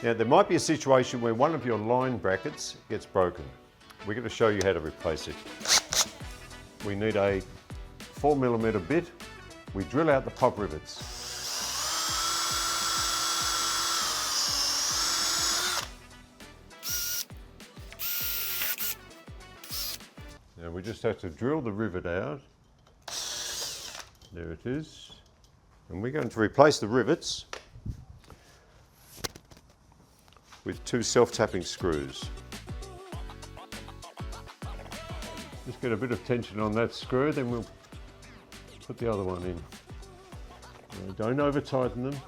Now there might be a situation where one of your line brackets gets broken. We're going to show you how to replace it. We need a 4mm bit. We drill out the pop rivets. Now we just have to drill the rivet out. There it is. And we're going to replace the rivets with 2 self-tapping screws. Just get a bit of tension on that screw, then we'll put the other one in. Don't over tighten them.